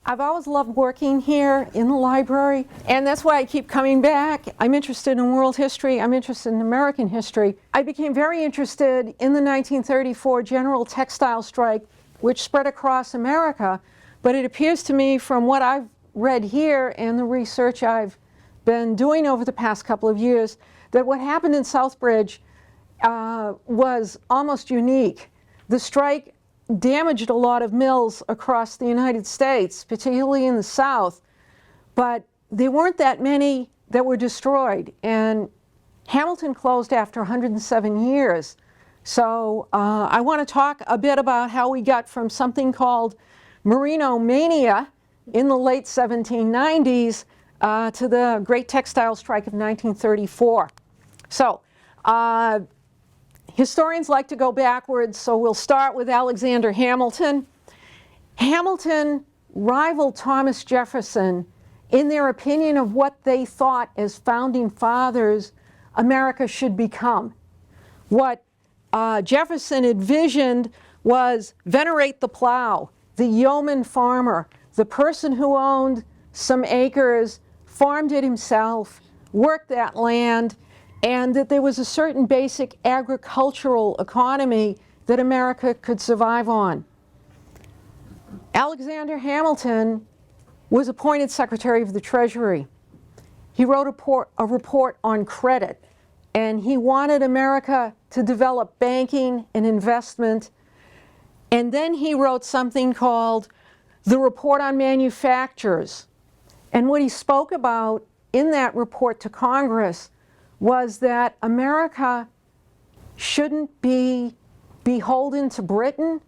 I've always loved working here in the library, and that's why I keep coming back. I'm interested in world history. I'm interested in American history. I became very interested in the 1934 general textile strike, which spread across America, but it appears to me from what I've read here and the research I've been doing over the past couple of years that what happened in Southbridge was almost unique. The strike damaged a lot of mills across the United States, particularly in the South, but there weren't that many that were destroyed. And Hamilton closed after 107 years. So I want to talk a bit about how we got from something called merino mania in the late 1790s to the Great Textile Strike of 1934. So historians like to go backwards, so we'll start with Alexander Hamilton. Hamilton rivaled Thomas Jefferson in their opinion of what they thought as founding fathers America should become. What Jefferson envisioned was venerate the plow, the yeoman farmer, the person who owned some acres, farmed it himself, worked that land, and that there was a certain basic agricultural economy that America could survive on. Alexander Hamilton was appointed Secretary of the Treasury. He wrote a report on credit, and he wanted America to develop banking and investment. And then he wrote something called the Report on Manufactures. And what he spoke about in that report to Congress was that America shouldn't be beholden to Britain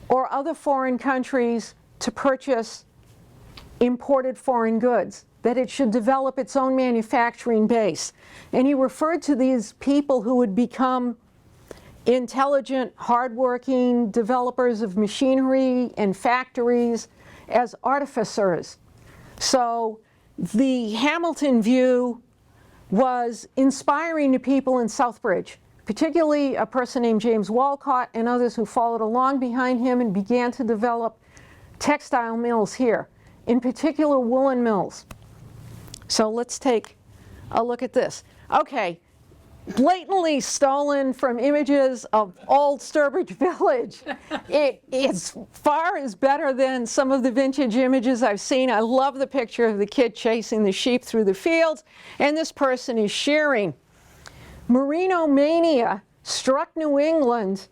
or other foreign countries to purchase imported foreign goods, that it should develop its own manufacturing base. And he referred to these people who would become intelligent, hardworking developers of machinery and factories as artificers. So the Hamilton view was inspiring to people in Southbridge, particularly a person named James Walcott and others who followed along behind him and began to develop textile mills here, in particular woolen mills. So let's take a look at this. Okay, blatantly stolen from images of old Sturbridge Village. It's far is better than some of the vintage images I've seen. I love the picture of the kid chasing the sheep through the fields, and this person is shearing. Merino mania struck New England,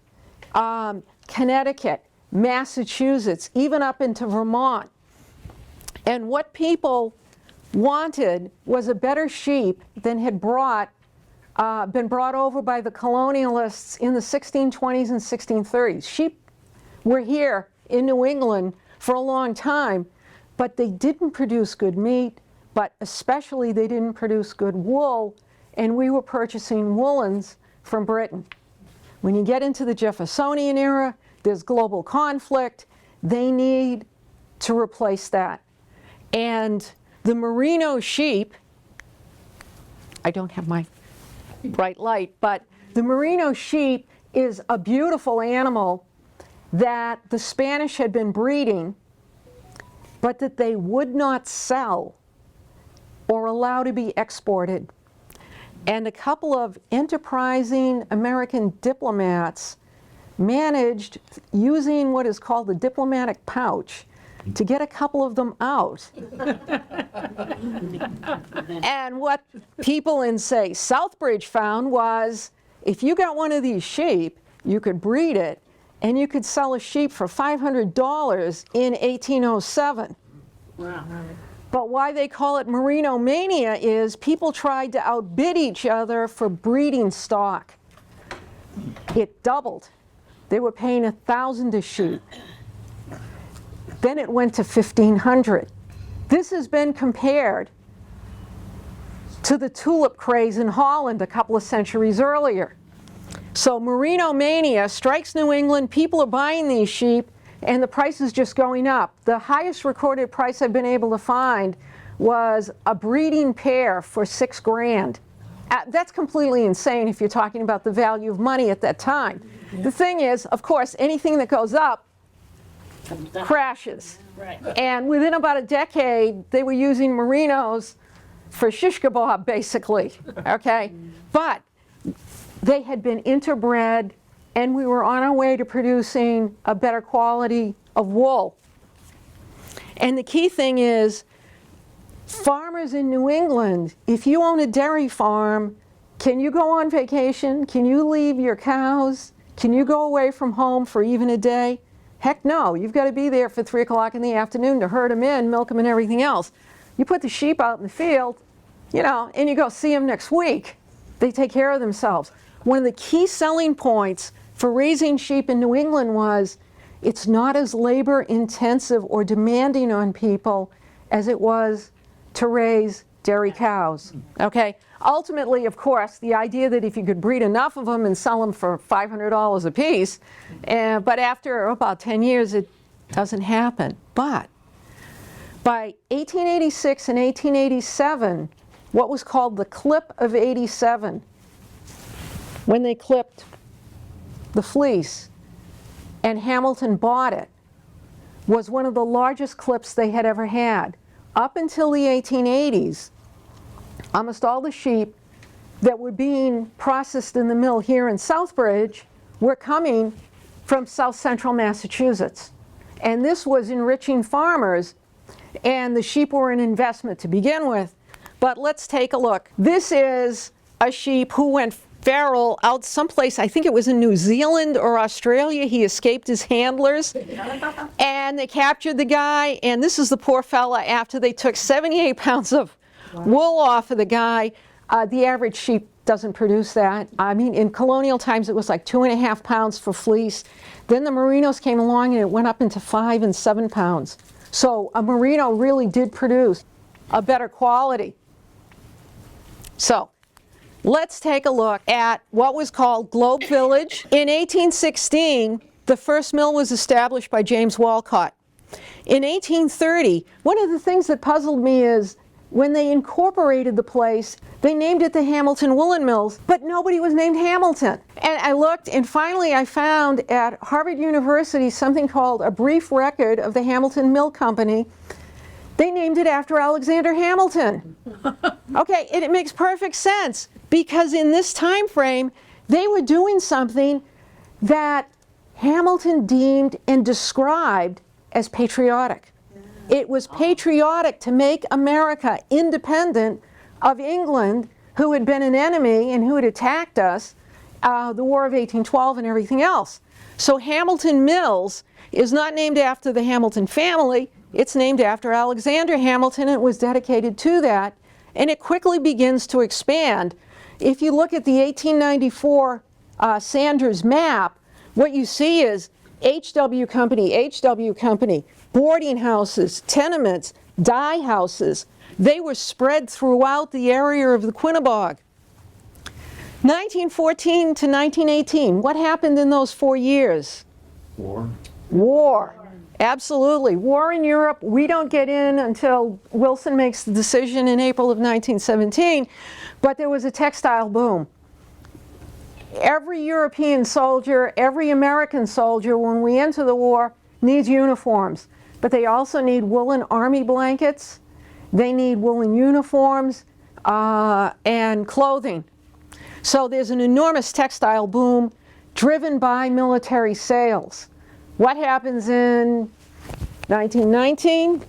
Connecticut, Massachusetts, even up into Vermont. And what people wanted was a better sheep than had been brought over by the colonialists in the 1620s and 1630s. Sheep were here in New England for a long time, but they didn't produce good meat, but especially they didn't produce good wool, and we were purchasing woolens from Britain. When you get into the Jeffersonian era, there's global conflict. They need to replace that. And the merino sheep, I don't have my bright light, but the merino sheep is a beautiful animal that the Spanish had been breeding, but that they would not sell or allow to be exported. And a couple of enterprising American diplomats managed, using what is called the diplomatic pouch, to get a couple of them out. And what people in, say, Southbridge found was, if you got one of these sheep, you could breed it, and you could sell a sheep for $500 in 1807. Wow. But why they call it merino mania is people tried to outbid each other for breeding stock. It doubled. They were paying $1,000 a sheep. Then it went to $1,500. This has been compared to the tulip craze in Holland a couple of centuries earlier. So merino mania strikes New England, people are buying these sheep, and the price is just going up. The highest recorded price I've been able to find was a breeding pair for $6 grand. That's completely insane if you're talking about the value of money at that time. The thing is, of course, anything that goes up crashes. Right. And within about a decade, they were using merinos for shish kebab, basically, okay? But they had been interbred, and we were on our way to producing a better quality of wool. And the key thing is, farmers in New England, if you own a dairy farm, can you go on vacation? Can you leave your cows? Can you go away from home for even a day? Heck no, you've got to be there for 3 o'clock in the afternoon to herd them in, milk them and everything else. You put the sheep out in the field, you know, and you go see them next week. They take care of themselves. One of the key selling points for raising sheep in New England was it's not as labor intensive or demanding on people as it was to raise dairy cows, okay? Ultimately, of course, the idea that if you could breed enough of them and sell them for $500 a piece, but after about 10 years, it doesn't happen. But by 1886 and 1887, what was called the clip of 87, when they clipped the fleece and Hamilton bought it, was one of the largest clips they had ever had. Up until the 1880s, almost all the sheep that were being processed in the mill here in Southbridge were coming from south central Massachusetts. And this was enriching farmers, and the sheep were an investment to begin with. But let's take a look. This is a sheep who went feral out someplace, I think it was in New Zealand or Australia. He escaped his handlers, and they captured the guy, and this is the poor fella after they took 78 pounds of wool off of the guy. The average sheep doesn't produce that. I mean, in colonial times, it was like 2.5 pounds for fleece. Then the merinos came along, and it went up into 5 and 7 pounds. So a merino really did produce a better quality. So let's take a look at what was called Globe Village. In 1816, the first mill was established by James Walcott. In 1830, one of the things that puzzled me is when they incorporated the place, they named it the Hamilton Woolen Mills, but nobody was named Hamilton. And I looked, and finally I found at Harvard University something called A Brief Record of the Hamilton Mill Company. They named it after Alexander Hamilton. Okay, and it makes perfect sense, because in this time frame, they were doing something that Hamilton deemed and described as patriotic. It was patriotic to make America independent of England, who had been an enemy and who had attacked us, the War of 1812 and everything else. So Hamilton Mills is not named after the Hamilton family, it's named after Alexander Hamilton, and it was dedicated to that, and it quickly begins to expand. If you look at the 1894 Sanders map, what you see is HW Company, boarding houses, tenements, dye houses. They were spread throughout the area of the Quinnebog. 1914 to 1918, what happened in those 4 years? War. Absolutely. War in Europe. We don't get in until Wilson makes the decision in April of 1917, but there was a textile boom. Every European soldier, every American soldier, when we enter the war, needs uniforms. But they also need woolen army blankets, they need woolen uniforms, and clothing. So there's an enormous textile boom driven by military sales. What happens in 1919?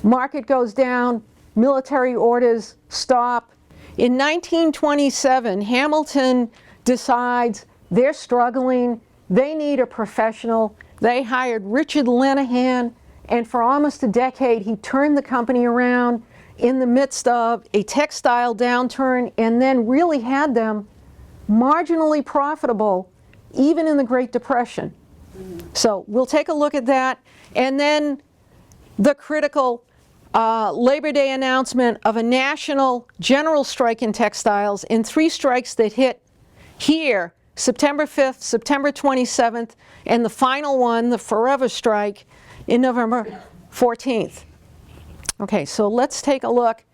Market goes down, military orders stop. In 1927, Hamilton decides they're struggling, they need a professional. They hired Richard Lenehan, and for almost a decade he turned the company around in the midst of a textile downturn, and then really had them marginally profitable even in the Great Depression. So we'll take a look at that, and then the critical Labor Day announcement of a national general strike in textiles, in 3 strikes that hit here, September 5th, September 27th, and the final one, the forever strike, in November 14th. Okay, so let's take a look.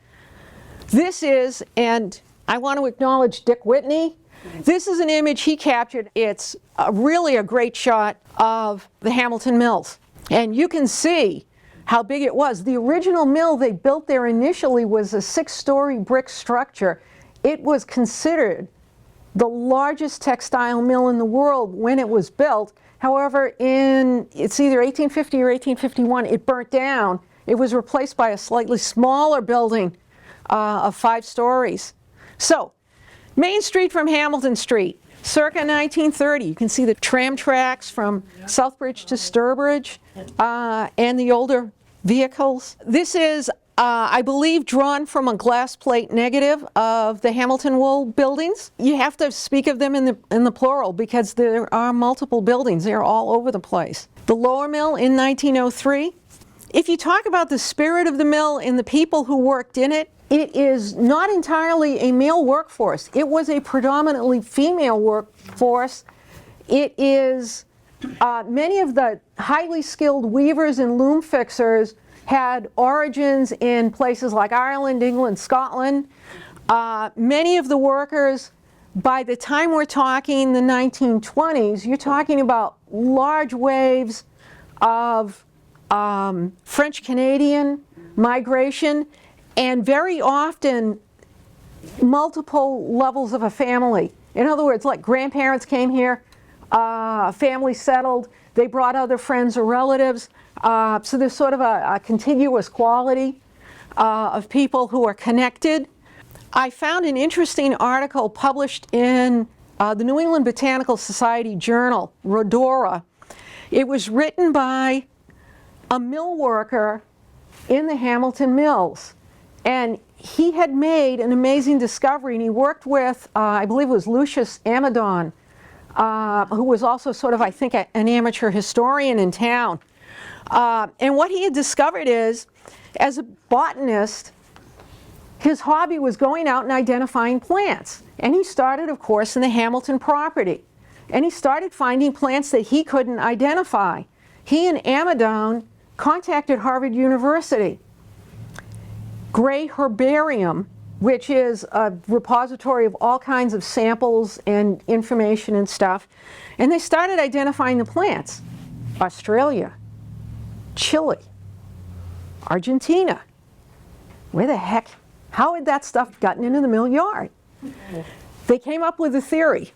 This is, and I want to acknowledge Dick Whitney. This is an image he captured. It's really a great shot of the Hamilton Mills. And you can see how big it was. The original mill they built there initially was a 6-story brick structure. It was considered the largest textile mill in the world when it was built. However, it's either 1850 or 1851, it burnt down. It was replaced by a slightly smaller building of 5 stories. So, Main Street from Hamilton Street, circa 1930. You can see the tram tracks from Southbridge to Sturbridge and the older vehicles. This is, I believe, drawn from a glass plate negative of the Hamilton Wool buildings. You have to speak of them in the plural because there are multiple buildings. They're all over the place. The Lower Mill in 1903. If you talk about the spirit of the mill and the people who worked in it, it is not entirely a male workforce. It was a predominantly female workforce. It is, many of the highly skilled weavers and loom fixers had origins in places like Ireland, England, Scotland. Many of the workers, by the time we're talking the 1920s, you're talking about large waves of French-Canadian migration, and very often multiple levels of a family. In other words, like grandparents came here, family settled, they brought other friends or relatives. So there's sort of a contiguous quality of people who are connected. I found an interesting article published in the New England Botanical Society Journal, Rodora. It was written by a mill worker in the Hamilton Mills. And he had made an amazing discovery, and he worked with, I believe it was Lucius Amidon, who was also sort of, I think, an amateur historian in town. And what he had discovered is, as a botanist, his hobby was going out and identifying plants. And he started, of course, in the Hamilton property. And he started finding plants that he couldn't identify. He and Amidon contacted Harvard University. Gray Herbarium, which is a repository of all kinds of samples and information and stuff, and they started identifying the plants. Australia, Chile, Argentina. Where the heck, how had that stuff gotten into the mill yard? They came up with a theory.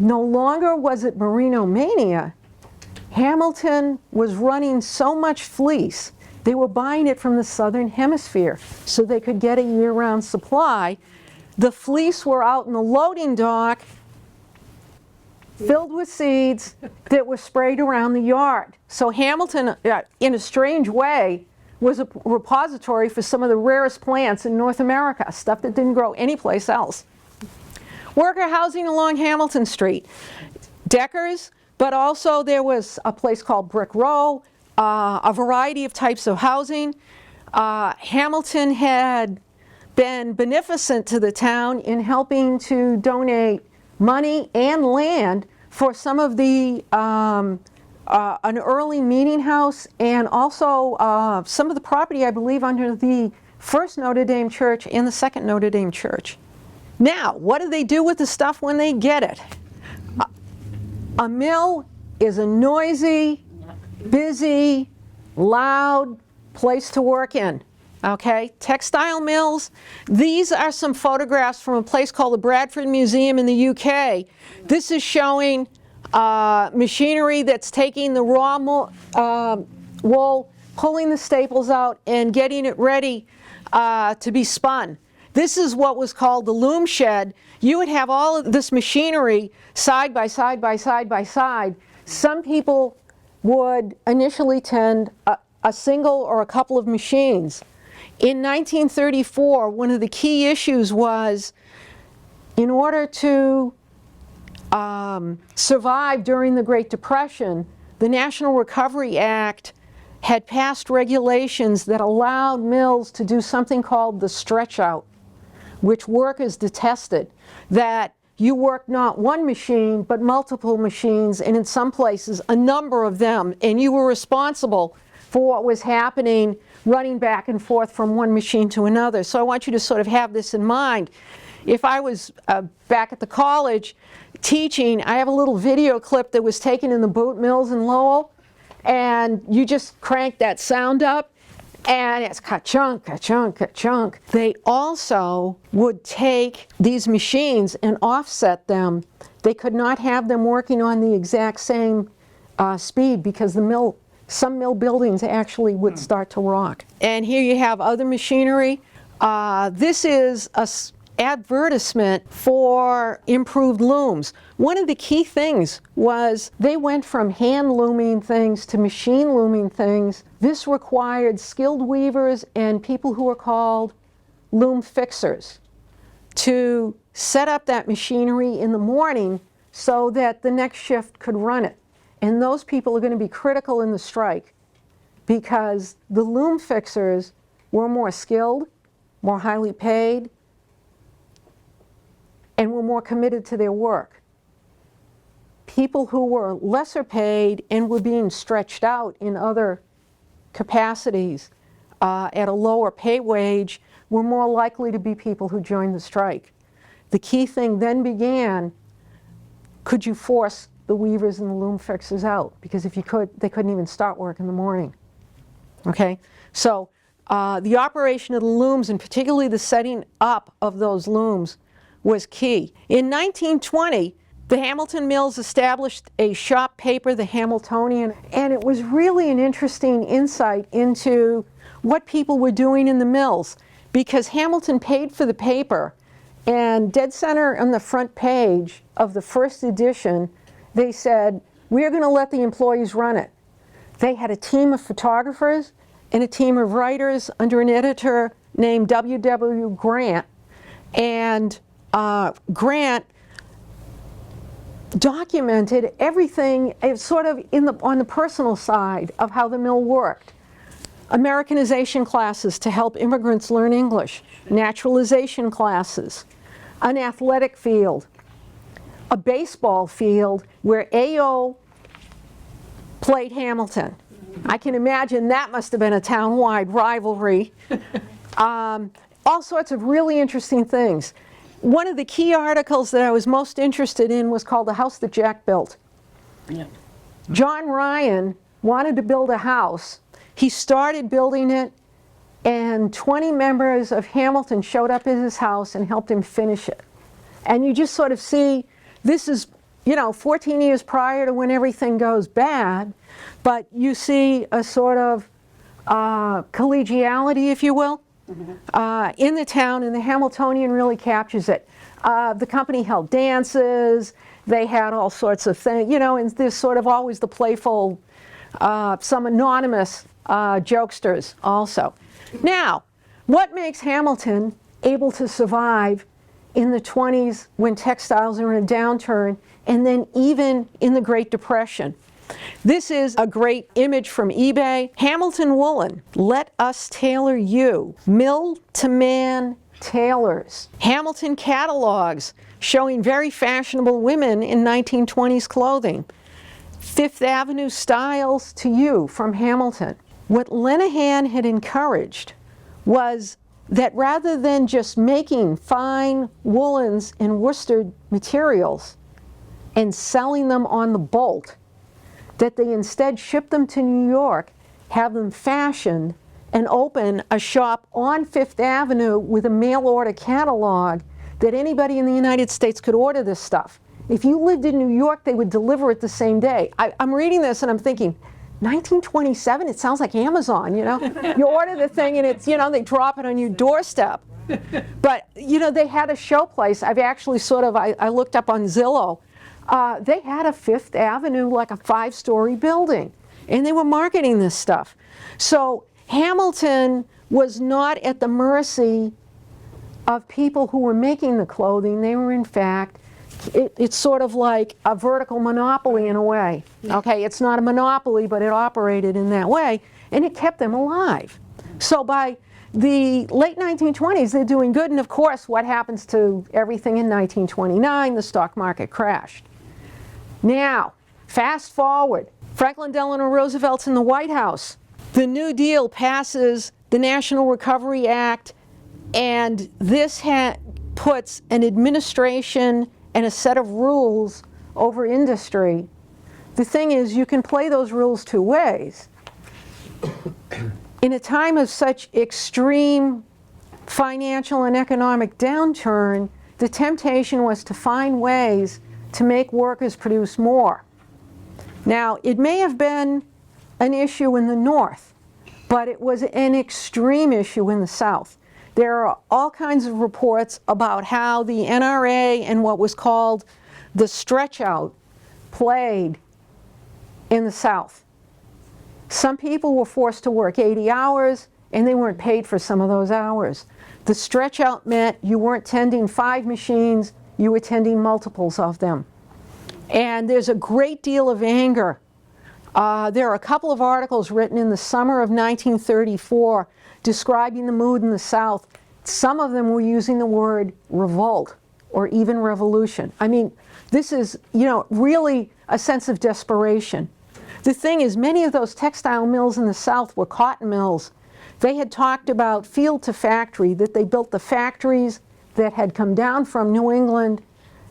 No longer was it Merinomania. Hamilton was running so much fleece, they were buying it from the southern hemisphere so they could get a year-round supply. The fleece were out in the loading dock filled with seeds that were sprayed around the yard. So Hamilton, in a strange way, was a repository for some of the rarest plants in North America, stuff that didn't grow anyplace else. Worker housing along Hamilton Street. Deckers, but also there was a place called Brick Row, a variety of types of housing. Hamilton had been beneficent to the town in helping to donate money and land for some of the, an early meeting house and also some of the property, I believe, under the first Notre Dame church and the second Notre Dame church. Now, what do they do with the stuff when they get it? A mill is a noisy, busy, loud place to work in, okay? Textile mills, these are some photographs from a place called the Bradford Museum in the UK. This is showing machinery that's taking the raw wool, pulling the staples out, and getting it ready to be spun. This is what was called the loom shed. You would have all of this machinery side by side by side by side. Some people would initially tend a single or a couple of machines. In 1934, one of the key issues was, in order to survive during the Great Depression, the National Recovery Act had passed regulations that allowed mills to do something called the stretch out, which workers detested, that you worked not one machine, but multiple machines, and in some places, a number of them, and you were responsible for what was happening, running back and forth from one machine to another. So I want you to sort of have this in mind. if I was back at the college teaching, I have a little video clip that was taken in the boot mills in Lowell, and you just crank that sound up, and it's ka-chunk, ka-chunk, ka-chunk. They also would take these machines and offset them. They could not have them working on the exact same speed because some mill buildings actually would start to rock. And here you have other machinery. This is an advertisement for improved looms. One of the key things was they went from hand looming things to machine looming things. This required skilled weavers and people who were called loom fixers to set up that machinery in the morning so that the next shift could run it. And those people are going to be critical in the strike because the loom fixers were more skilled, more highly paid, and were more committed to their work. People who were lesser paid and were being stretched out in other capacities at a lower pay wage were more likely to be people who joined the strike. The key thing then began, could you force the weavers and the loom fixers out? Because if you could, they couldn't even start work in the morning. Okay, so the operation of the looms, and particularly the setting up of those looms, was key. In 1920, the Hamilton Mills established a shop paper, the Hamiltonian, and it was really an interesting insight into what people were doing in the mills, because Hamilton paid for the paper, and dead center on the front page of the first edition, they said, we're going to let the employees run it. They had a team of photographers and a team of writers under an editor named W.W. Grant, and Grant documented everything sort of on the personal side of how the mill worked. Americanization classes to help immigrants learn English, naturalization classes, an athletic field, a baseball field where A.O. played Hamilton. I can imagine that must have been a town-wide rivalry. All sorts of really interesting things. One of the key articles that I was most interested in was called The House That Jack Built. Yeah. John Ryan wanted to build a house. He started building it, and 20 members of Hamilton showed up at his house and helped him finish it. And you just sort of see, this is, 14 years prior to when everything goes bad, but you see a sort of collegiality, if you will, in the town, and the Hamiltonian really captures it. The company held dances, they had all sorts of things, and there's sort of always the playful, some anonymous jokesters also. Now, what makes Hamilton able to survive in the 20s when textiles are in a downturn, and then even in the Great Depression? This is a great image from eBay. Hamilton Woolen, let us tailor you. Mill-to-man tailors. Hamilton catalogs showing very fashionable women in 1920s clothing. Fifth Avenue styles to you from Hamilton. What Lenehan had encouraged was that rather than just making fine woolens and worsted materials and selling them on the bolt, that they instead ship them to New York, have them fashioned, and open a shop on Fifth Avenue with a mail order catalog that anybody in the United States could order this stuff. If you lived in New York, they would deliver it the same day. I'm reading this and I'm thinking, 1927, it sounds like Amazon, You order the thing and it's, they drop it on your doorstep. But, they had a show place. I've actually I looked up on Zillow. They had a Fifth Avenue, like a 5-story building, and they were marketing this stuff. So Hamilton was not at the mercy of people who were making the clothing. They were, in fact, it's sort of like a vertical monopoly in a way. Okay, it's not a monopoly, but it operated in that way, and it kept them alive. So by the late 1920s, they're doing good, and of course, what happens to everything in 1929? The stock market crashed. Now, fast forward, Franklin Delano Roosevelt's in the White House. The New Deal passes the National Recovery Act, and this puts an administration and a set of rules over industry, the thing is you can play those rules two ways. In a time of such extreme financial and economic downturn, the temptation was to find ways to make workers produce more. Now, it may have been an issue in the North, but it was an extreme issue in the South. There are all kinds of reports about how the NRA and what was called the stretch out played in the South. Some people were forced to work 80 hours and they weren't paid for some of those hours. The stretch out meant you weren't tending 5 machines, you were tending multiples of them. And there's a great deal of anger. There are a couple of articles written in the summer of 1934 describing the mood in the South. Some of them were using the word revolt or even revolution. I mean, this is, really a sense of desperation. The thing is, many of those textile mills in the South were cotton mills. They had talked about field to factory, that they built the factories that had come down from New England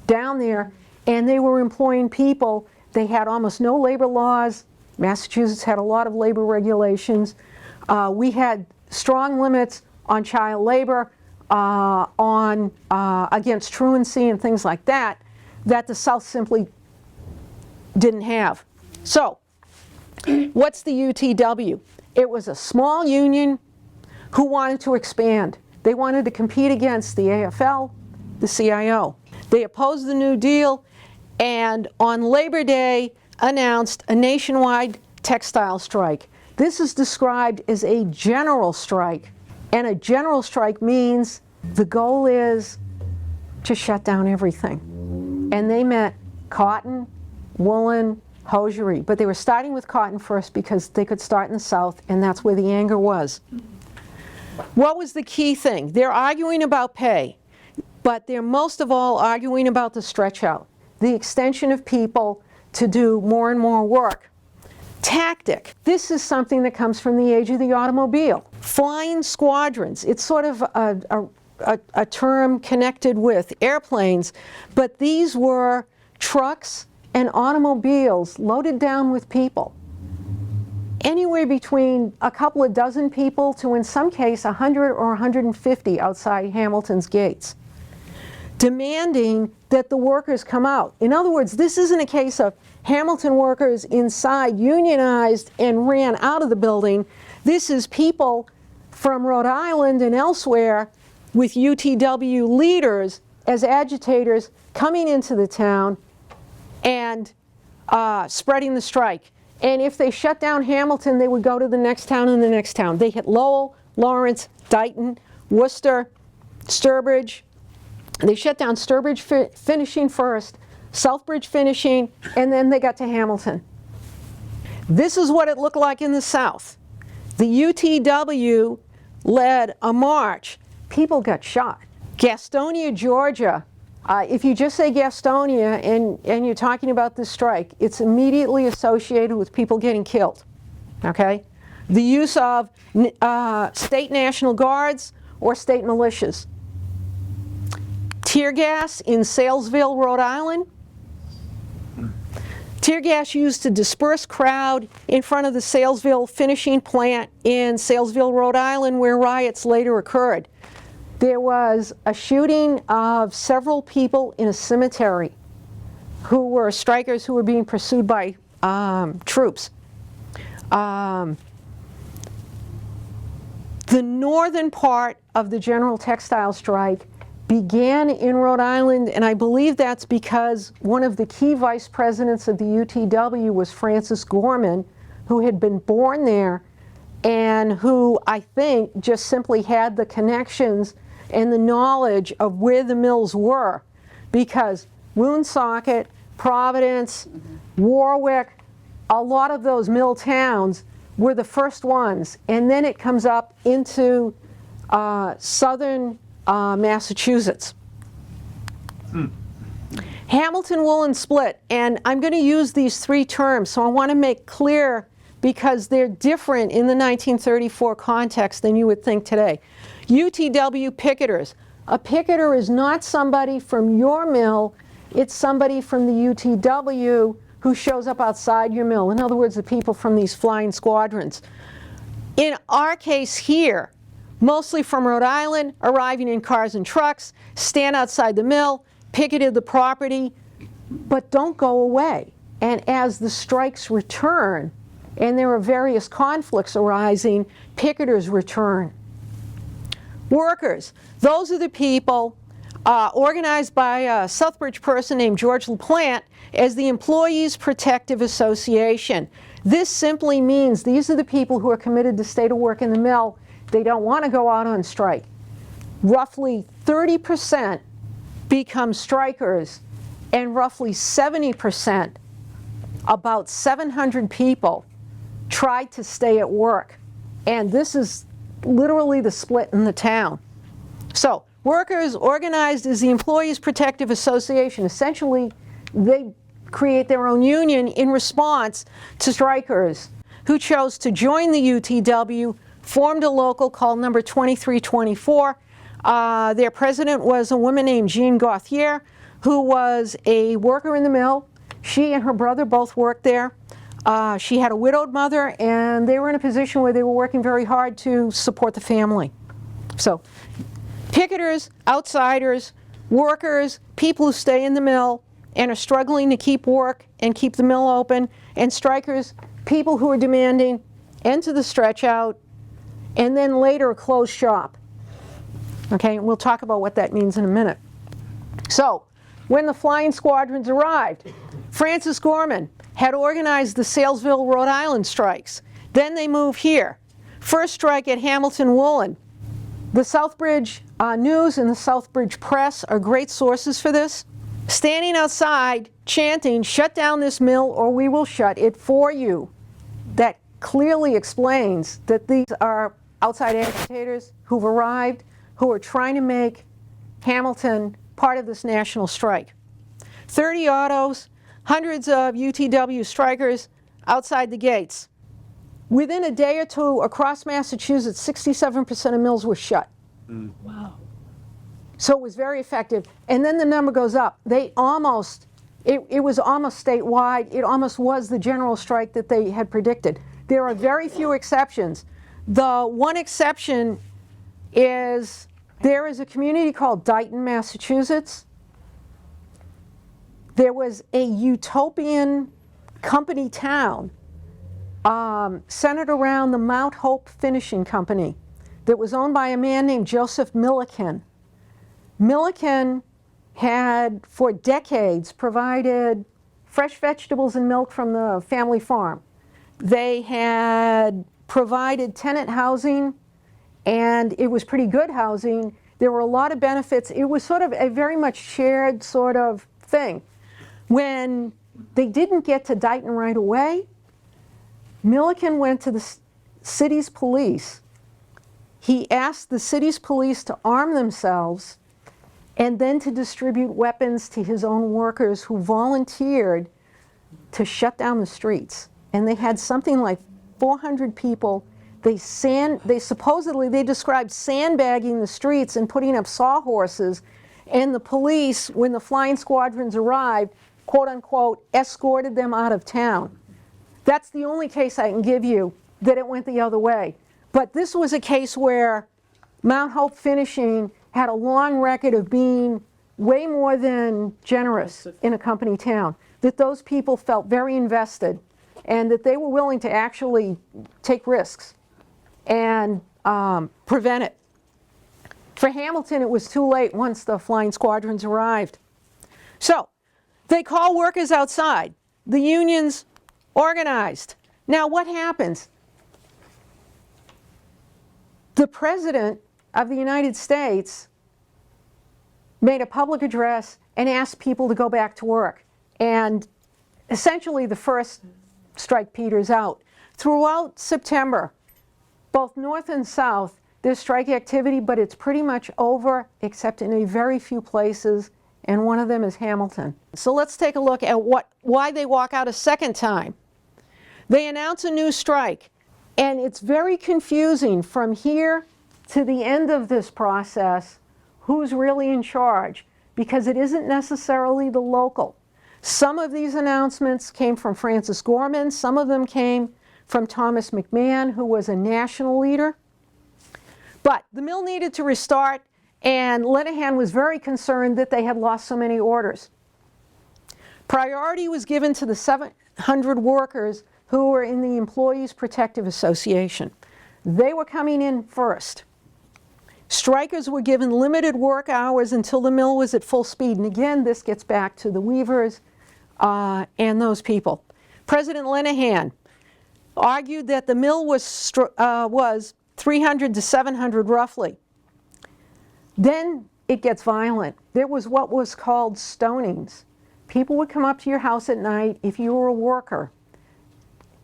down there, and they were employing people. They had almost no labor laws. Massachusetts had a lot of labor regulations. We had strong limits on child labor, against truancy and things like that, that the South simply didn't have. So, what's the UTW? It was a small union who wanted to expand. They wanted to compete against the AFL, the CIO. They opposed the New Deal, and on Labor Day announced a nationwide textile strike. This is described as a general strike, and a general strike means the goal is to shut down everything. And they meant cotton, woolen, hosiery, but they were starting with cotton first because they could start in the South, and that's where the anger was. What was the key thing? They're arguing about pay, but they're most of all arguing about the stretch out, the extension of people to do more and more work. Tactic. This is something that comes from the age of the automobile. Flying squadrons. It's sort of a term connected with airplanes, but these were trucks and automobiles loaded down with people. Anywhere between a couple of dozen people to, in some case, 100 or 150 outside Hamilton's gates, demanding that the workers come out. In other words, this isn't a case of Hamilton workers inside unionized and ran out of the building. This is people from Rhode Island and elsewhere with UTW leaders as agitators coming into the town and spreading the strike. And if they shut down Hamilton, they would go to the next town and the next town. They hit Lowell, Lawrence, Dighton, Worcester, Sturbridge. They shut down Sturbridge finishing first, Southbridge finishing, and then they got to Hamilton. This is what it looked like in the South. The UTW led a march. People got shot. Gastonia, Georgia. If you just say Gastonia and you're talking about this strike, it's immediately associated with people getting killed, okay? The use of state National Guards or state militias. Tear gas in Salesville, Rhode Island. Tear gas used to disperse crowd in front of the Salesville finishing plant in Salesville, Rhode Island, where riots later occurred. There was a shooting of several people in a cemetery who were strikers who were being pursued by troops. The northern part of the general textile strike began in Rhode Island, and I believe that's because one of the key vice presidents of the UTW was Francis Gorman, who had been born there and who I think just simply had the connections and the knowledge of where the mills were, because Woonsocket, Providence, Warwick, a lot of those mill towns were the first ones, and then it comes up into southern Massachusetts. Hamilton Woolen split, and I'm going to use these three terms, so I want to make clear because they're different in the 1934 context than you would think today. UTW picketers, A picketer is not somebody from your mill, it's somebody from the UTW who shows up outside your mill. In other words, the people from these flying squadrons. In our case here, mostly from Rhode Island, arriving in cars and trucks, stand outside the mill, picketed the property, but don't go away. And as the strikes return, and there are various conflicts arising, picketers return. Workers, those are the people organized by a Southbridge person named George LaPlante as the Employees Protective Association. This simply means these are the people who are committed to stay to work in the mill. They don't want to go out on strike. Roughly 30% become strikers, and roughly 70%, about 700 people, tried to stay at work. And this is literally the split in the town. So, workers organized as the Employees Protective Association. Essentially, they create their own union in response to strikers who chose to join the UTW, formed a local called number 2324. Their president was a woman named Jean Gauthier, who was a worker in the mill. She and her brother both worked there. She had a widowed mother, and they were in a position where they were working very hard to support the family. So, picketers, outsiders, workers, people who stay in the mill and are struggling to keep work and keep the mill open, and strikers, people who are demanding end to the stretch out, and then later close shop. Okay, and we'll talk about what that means in a minute. So, when the flying squadrons arrived, Francis Gorman had organized the Salesville, Rhode Island strikes. Then they moved here. First strike at Hamilton Woolen. The Southbridge News and the Southbridge Press are great sources for this. Standing outside, chanting, "Shut down this mill or we will shut it for you." That clearly explains that these are outside agitators who've arrived, who are trying to make Hamilton part of this national strike. 30 autos, hundreds of UTW strikers outside the gates. Within a day or two, across Massachusetts, 67% of mills were shut. Wow. So it was very effective. And then the number goes up. It was almost statewide. It almost was the general strike that they had predicted. There are very few exceptions. The one exception is there is a community called Dighton, Massachusetts. There was a utopian company town centered around the Mount Hope Finishing Company that was owned by a man named Joseph Milliken. Milliken had, for decades, provided fresh vegetables and milk from the family farm. They had provided tenant housing, and it was pretty good housing. There were a lot of benefits. It was sort of a very much shared sort of thing. When they didn't get to Dighton right away, Milliken went to the city's police. He asked the city's police to arm themselves and then to distribute weapons to his own workers who volunteered to shut down the streets. And they had something like 400 people. They described sandbagging the streets and putting up sawhorses. And the police, when the flying squadrons arrived, quote unquote, escorted them out of town. That's the only case I can give you that it went the other way. But this was a case where Mount Hope Finishing had a long record of being way more than generous in a company town, that those people felt very invested and that they were willing to actually take risks and prevent it. For Hamilton, it was too late once the flying squadrons arrived. So, they call workers outside. The unions organized. Now, what happens? The President of the United States made a public address and asked people to go back to work. And essentially, the first strike peters out. Throughout September, both North and South, there's strike activity, but it's pretty much over, except in a very few places, and one of them is Hamilton. So let's take a look at why they walk out a second time. They announce a new strike, and it's very confusing from here to the end of this process who's really in charge, because it isn't necessarily the local. Some of these announcements came from Francis Gorman, some of them came from Thomas McMahon, who was a national leader. But the mill needed to restart, and Lenihan was very concerned that they had lost so many orders. Priority was given to the 700 workers who were in the Employees Protective Association. They were coming in first. Strikers were given limited work hours until the mill was at full speed. And again, this gets back to the weavers and those people. President Lenihan argued that the mill was 300 to 700 roughly. Then it gets violent. There was what was called stonings. People would come up to your house at night if you were a worker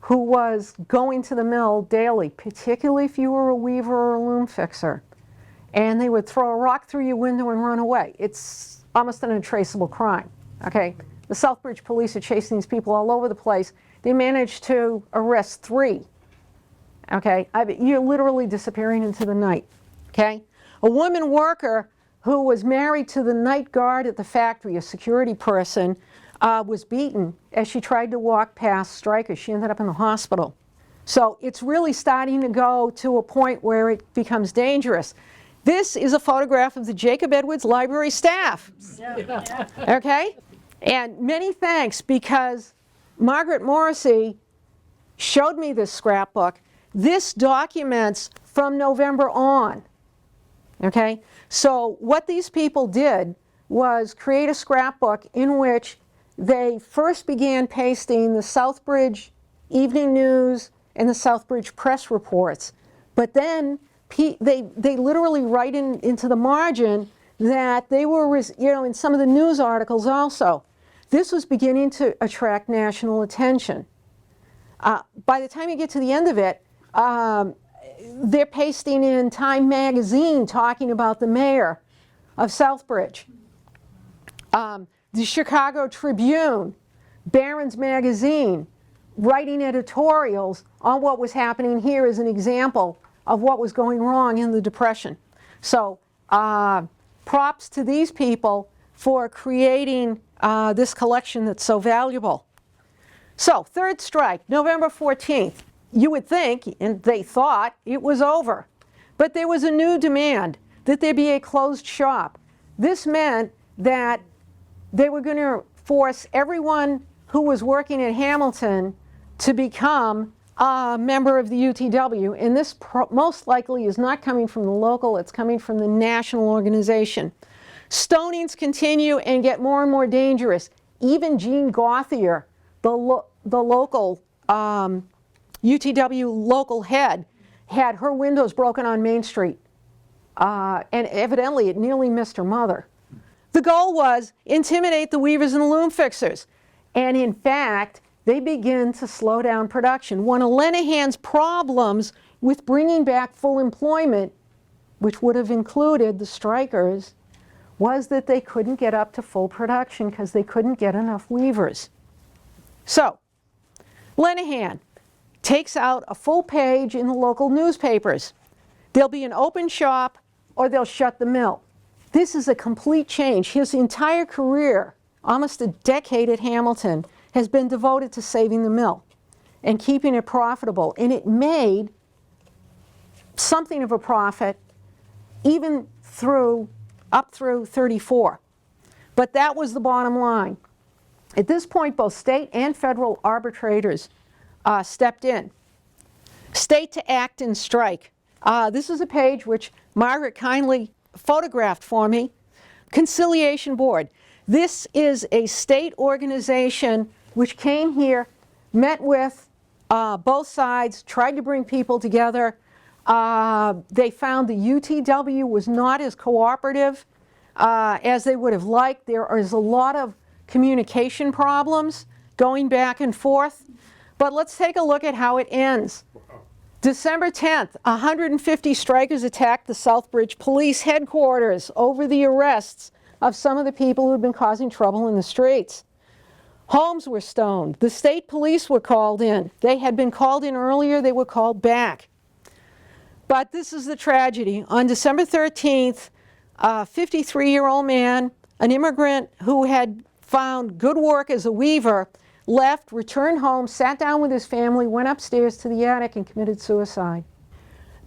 who was going to the mill daily, particularly if you were a weaver or a loom fixer, and they would throw a rock through your window and run away. It's almost an untraceable crime, okay? The Southbridge police are chasing these people all over the place. They managed to arrest 3, okay? You're literally disappearing into the night, okay? A woman worker who was married to the night guard at the factory, a security person, was beaten as she tried to walk past strikers. She ended up in the hospital. So it's really starting to go to a point where it becomes dangerous. This is a photograph of the Jacob Edwards Library staff, okay? And many thanks, because Margaret Morrissey showed me this scrapbook. This documents from November on, okay? So what these people did was create a scrapbook in which they first began pasting the Southbridge Evening News and the Southbridge press reports. But then they literally write into the margin that they were, in some of the news articles also. This was beginning to attract national attention. By the time you get to the end of it, they're pasting in Time magazine talking about the mayor of Southbridge. The Chicago Tribune, Barron's Magazine, writing editorials on what was happening here as an example of what was going wrong in the Depression. So props to these people for creating this collection that's so valuable. So, third strike, November 14th. You would think, and they thought, it was over. But there was a new demand that there be a closed shop. This meant that they were going to force everyone who was working at Hamilton to become a member of the UTW, and this most likely is not coming from the local, it's coming from the national organization. Stonings continue and get more and more dangerous. Even Jean Gauthier, the local UTW local head, had her windows broken on Main Street, and evidently it nearly missed her mother. The goal was intimidate the weavers and the loom fixers. And in fact, they begin to slow down production. One of Lenihan's problems with bringing back full employment, which would have included the strikers, was that they couldn't get up to full production because they couldn't get enough weavers. So, Lenihan takes out a full page in the local newspapers. There'll be an open shop or they'll shut the mill. This is a complete change. His entire career, almost a decade at Hamilton, has been devoted to saving the mill and keeping it profitable. And it made something of a profit even up through 34. But that was the bottom line. At this point, both state and federal arbitrators stepped in. State to act and strike. This is a page which Margaret kindly photographed for me. Conciliation Board. This is a state organization which came here, met with both sides, tried to bring people together. They found the UTW was not as cooperative as they would have liked. There is a lot of communication problems going back and forth. But let's take a look at how it ends. December 10th, 150 strikers attacked the Southbridge Police Headquarters over the arrests of some of the people who had been causing trouble in the streets. Homes were stoned. The state police were called in. They had been called in earlier. They were called back. But this is the tragedy. On December 13th, a 53-year-old man, an immigrant who had found good work as a weaver, left, returned home, sat down with his family, went upstairs to the attic and committed suicide.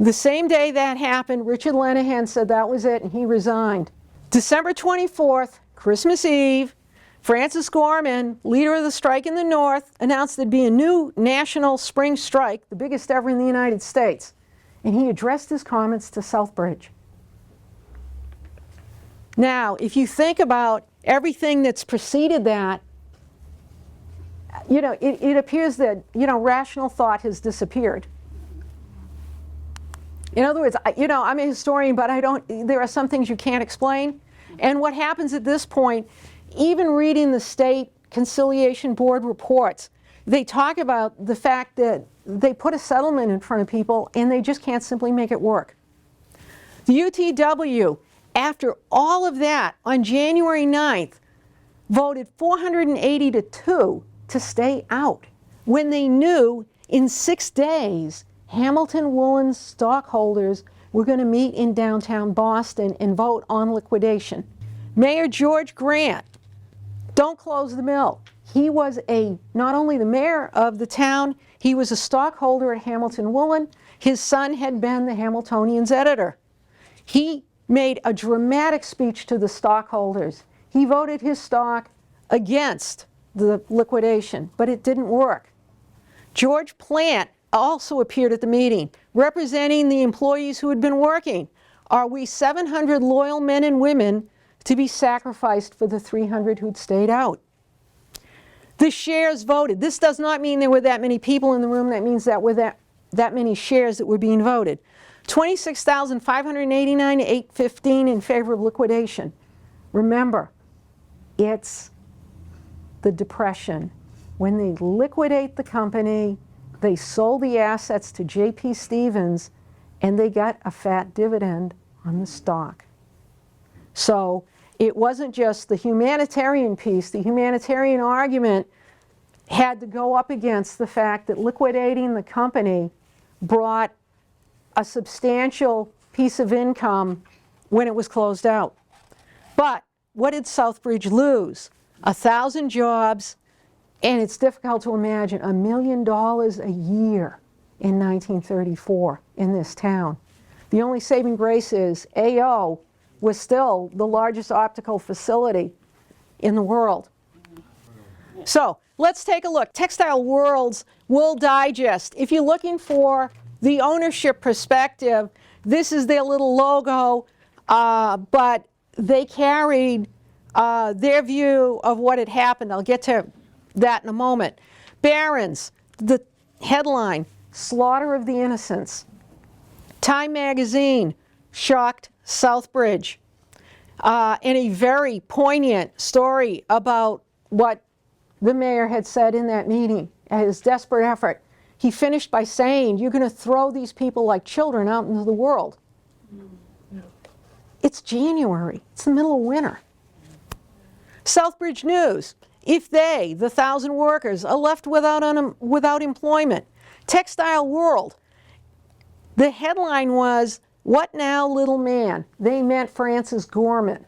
The same day that happened, Richard Lenihan said that was it and he resigned. December 24th, Christmas Eve, Francis Gorman, leader of the strike in the North, announced there'd be a new national spring strike, the biggest ever in the United States. And he addressed his comments to Southbridge. Now, if you think about everything that's preceded that, it appears that, rational thought has disappeared. In other words, I'm a historian, but there are some things you can't explain. And what happens at this point, even reading the state conciliation board reports, they talk about the fact that they put a settlement in front of people and they just can't simply make it work. The UTW, after all of that, on January 9th, voted 480 to 2 to stay out, when they knew in 6 days Hamilton Woolen stockholders were going to meet in downtown Boston and vote on liquidation. Mayor George Grant, don't close the mill. He was not only the mayor of the town, he was a stockholder at Hamilton Woolen. His son had been the Hamiltonian's editor. He made a dramatic speech to the stockholders. He voted his stock against the liquidation, but it didn't work. George Plant also appeared at the meeting, representing the employees who had been working. Are we 700 loyal men and women to be sacrificed for the 300 who'd stayed out? The shares voted. This does not mean there were that many people in the room. That means that were that many shares that were being voted. 26,589 to 815 in favor of liquidation. Remember, it's the Depression. When they liquidate the company, they sold the assets to J.P. Stevens, and they got a fat dividend on the stock. So it wasn't just the humanitarian piece. The humanitarian argument had to go up against the fact that liquidating the company brought a substantial piece of income when it was closed out. But what did Southbridge lose? 1,000 jobs, and it's difficult to imagine $1 million a year in 1934 in this town. The only saving grace is AO was still the largest optical facility in the world. So let's take a look. Textile World's Wool Digest. If you're looking for the ownership perspective, this is their little logo, but they carried their view of what had happened. I'll get to that in a moment. Barron's, the headline, Slaughter of the Innocents. Time magazine, shocked Southbridge. And a very poignant story about what the mayor had said in that meeting, his desperate effort. He finished by saying, you're going to throw these people like children out into the world. It's January. It's the middle of winter. Southbridge News, if they, the 1,000 workers, are left without employment. Textile World, the headline was, what now, little man? They meant Francis Gorman.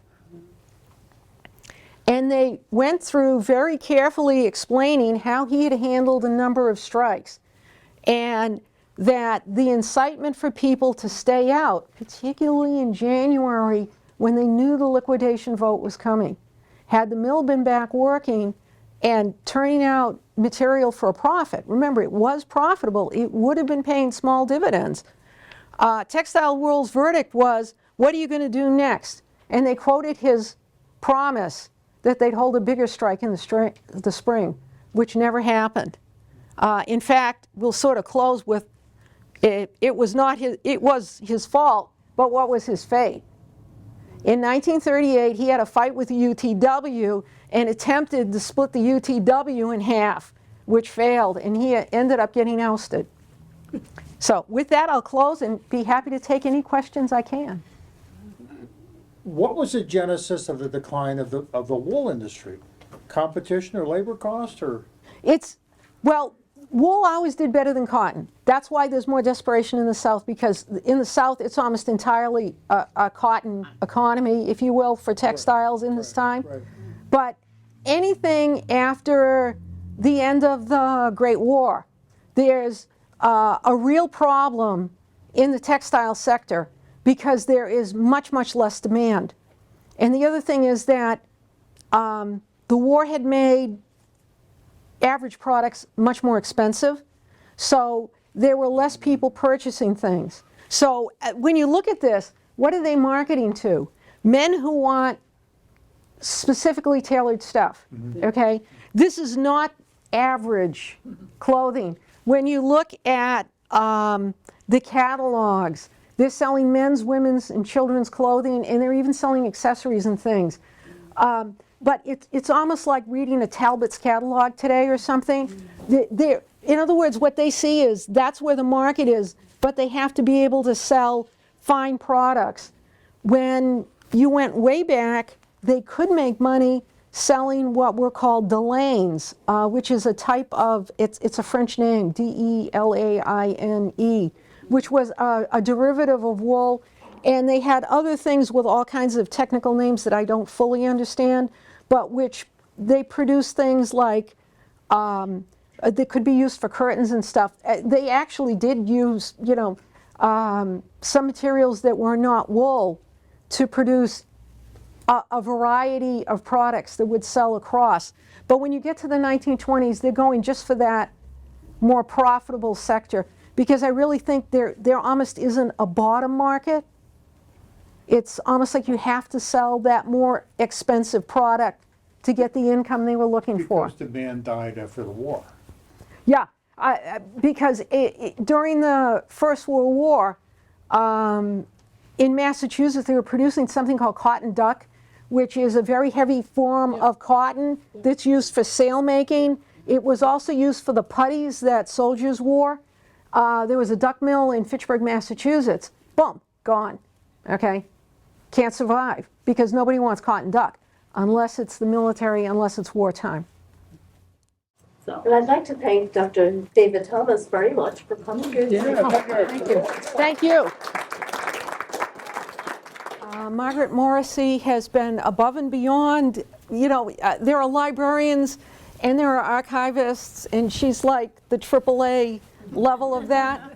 And they went through very carefully explaining how he had handled a number of strikes, and that the incitement for people to stay out, particularly in January when they knew the liquidation vote was coming, had the mill been back working and turning out material for a profit. Remember, it was profitable. It would have been paying small dividends. Textile World's verdict was, what are you going to do next? And they quoted his promise that they'd hold a bigger strike in the spring, which never happened. In fact, we'll sort of close with, it was his fault, but what was his fate? In 1938, he had a fight with the UTW and attempted to split the UTW in half, which failed, and he ended up getting ousted. So with that, I'll close and be happy to take any questions I can. What was the genesis of the decline of the wool industry? Competition or labor cost, or? Well, wool always did better than cotton. That's why there's more desperation in the South, because in the South it's almost entirely a cotton economy, if you will, for textiles in this time. Right. But anything after the end of the Great War, there's a real problem in the textile sector because there is much, much less demand. And the other thing is that the war had made average products much more expensive, so there were less people purchasing things. So when you look at this, what are they marketing to? Men who want specifically tailored stuff, okay? This is not average clothing. When you look at the catalogs, they're selling men's, women's, and children's clothing, and they're even selling accessories and things. But it's almost like reading a Talbot's catalog today or something. In other words, what they see is that's where the market is, but they have to be able to sell fine products. When you went way back, they could make money selling what were called delaines, which is a type of, it's a French name, D-E-L-A-I-N-E, which was a derivative of wool. And they had other things with all kinds of technical names that I don't fully understand, but which they produced things like, that could be used for curtains and stuff. They actually did use, some materials that were not wool to produce a variety of products that would sell across. But when you get to the 1920s, they're going just for that more profitable sector, because I really think there almost isn't a bottom market. It's almost like you have to sell that more expensive product to get the income they were looking for. Because demand died after the war. Yeah, because during the First World War, in Massachusetts, they were producing something called cotton duck, which is a very heavy form of cotton that's used for sail making. It was also used for the puttees that soldiers wore. There was a duck mill in Fitchburg, Massachusetts. Boom, gone. Okay, can't survive because nobody wants cotton duck unless it's the military, unless it's wartime. And I'd like to thank Dr. David Thomas very much for coming here. Thank you. Thank you. Margaret Morrissey has been above and beyond. There are librarians and there are archivists, and she's like the AAA level of that.